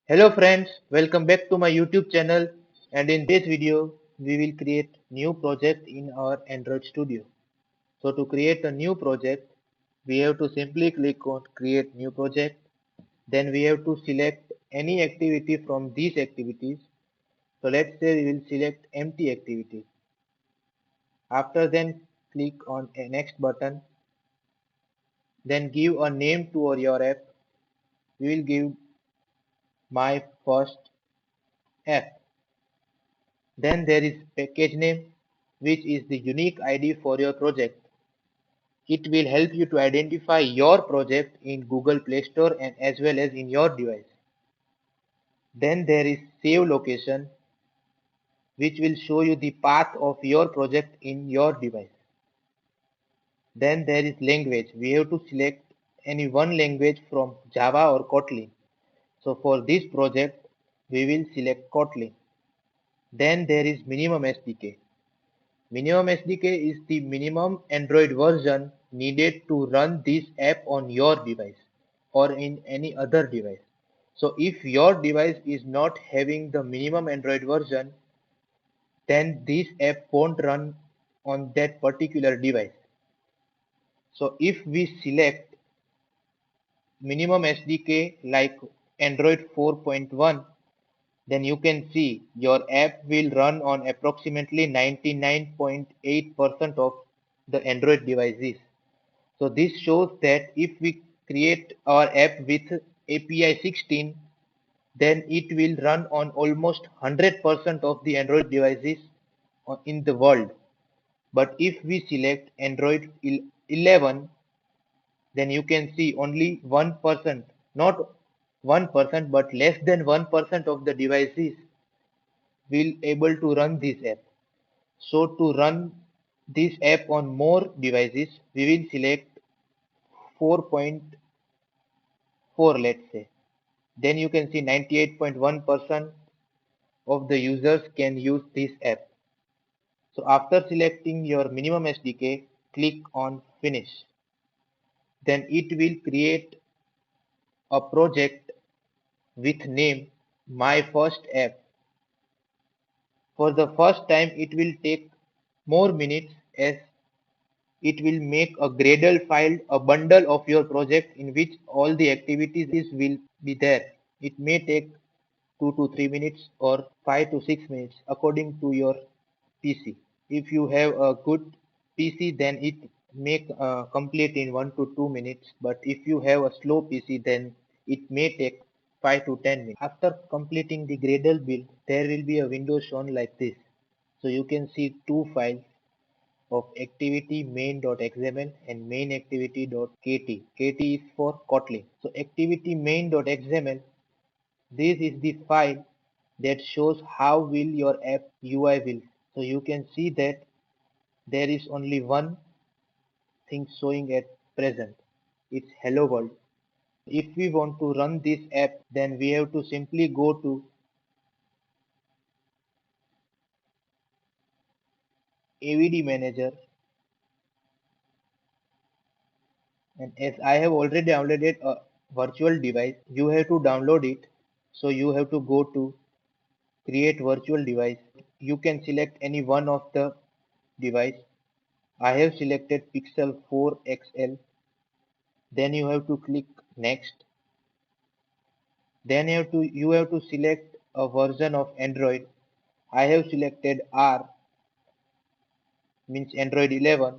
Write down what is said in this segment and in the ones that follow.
Hello friends, welcome back to my YouTube channel, and in this video we will create new project in our Android Studio. So to create a new project, we have to simply click on create new project. Then we have to select any activity from these activities. So let's say we will select empty activity. After then click on a next button. Then give a name to your app. We will give my first app. Then there is package name, which is the unique ID for your project. It will help you to identify your project in Google Play Store and as well as in your device. Then there is save location, which will show you the path of your project in your device. Then there is language. We have to select any one language from Java or Kotlin. So for this project, we will select Kotlin. Then there is minimum SDK. Minimum SDK is the minimum Android version needed to run this app on your device or in any other device. So if your device is not having the minimum Android version, then this app won't run on that particular device. So if we select minimum SDK like Android 4.1, then you can see your app will run on approximately 99.8% of the Android devices. So this shows that if we create our app with API 16, then it will run on almost 100% of the Android devices in the world. But if we select Android 11, then you can see only 1%, not 1%, but less than 1% of the devices will able to run this app. So to run this app on more devices, we will select 4.4, let's say. Then you can see 98.1% of the users can use this app. So after selecting your minimum SDK, click on finish. Then it will create a project with name my first app. For the first time it will take more minutes as it will make a Gradle file, a bundle of your project in which all the activities will be there. It may take 2 to 3 minutes or 5 to 6 minutes according to your PC. If you have a good PC, then it may complete in 1 to 2 minutes, but if you have a slow PC, then it may take 5 to 10 minutes. After completing the Gradle build, there will be a window shown like this. So you can see two files of activity main.xml and main activity.kt. KT is for Kotlin. So activity main.xml, this is the file that shows how will your app UI will. So you can see that there is only one thing showing at present. It's hello world. If we want to run this app, then we have to simply go to AVD manager, and as I have already downloaded a virtual device, you have to download it. So you have to go to create virtual device. You can select any one of the device. I have selected Pixel 4 XL. Then you have to click next. Then you have to select a version of Android. I have selected R, means Android 11.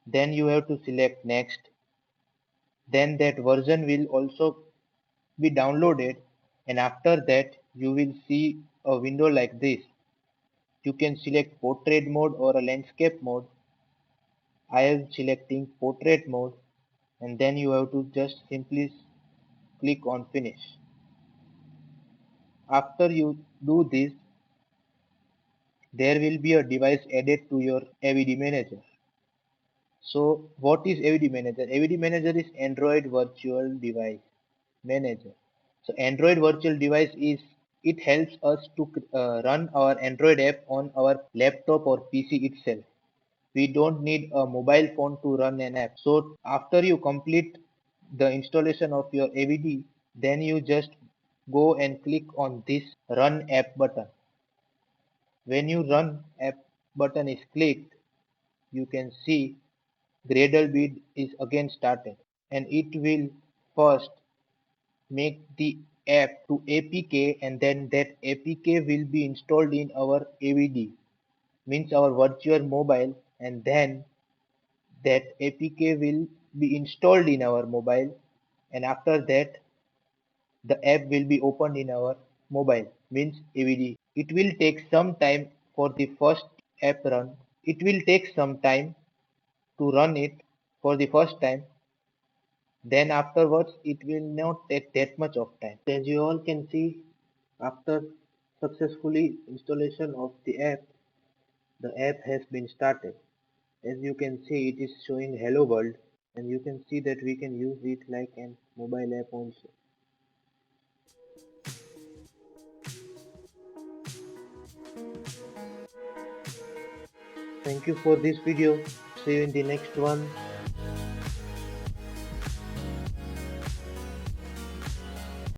Then you have to select next. Then that version will also be downloaded, and after that you will see a window like this. You can select portrait mode or a landscape mode. I am selecting portrait mode, and then you have to just simply click on finish. After you do this, there will be a device added to your AVD manager. So what is AVD manager? AVD manager is Android virtual device manager. So Android virtual device is, it helps us to run our Android app on our laptop or PC itself. We don't need a mobile phone to run an app. So after you complete the installation of your AVD, then you just go and click on this Run App button. When you Run App button is clicked, you can see Gradle build is again started, and it will first make the app to APK, and then that APK will be installed in our AVD, means our virtual mobile, and then that APK will be installed in our mobile, and after that the app will be opened in our mobile, means AVD. It will take some time for the first app run. It will take some time to run it for the first time. Then afterwards it will not take that much of time. As you all can see, after successfully installation of the app has been started. As you can see, it is showing Hello World, and you can see that we can use it like an mobile app also. Thank you for this video. See you in the next one.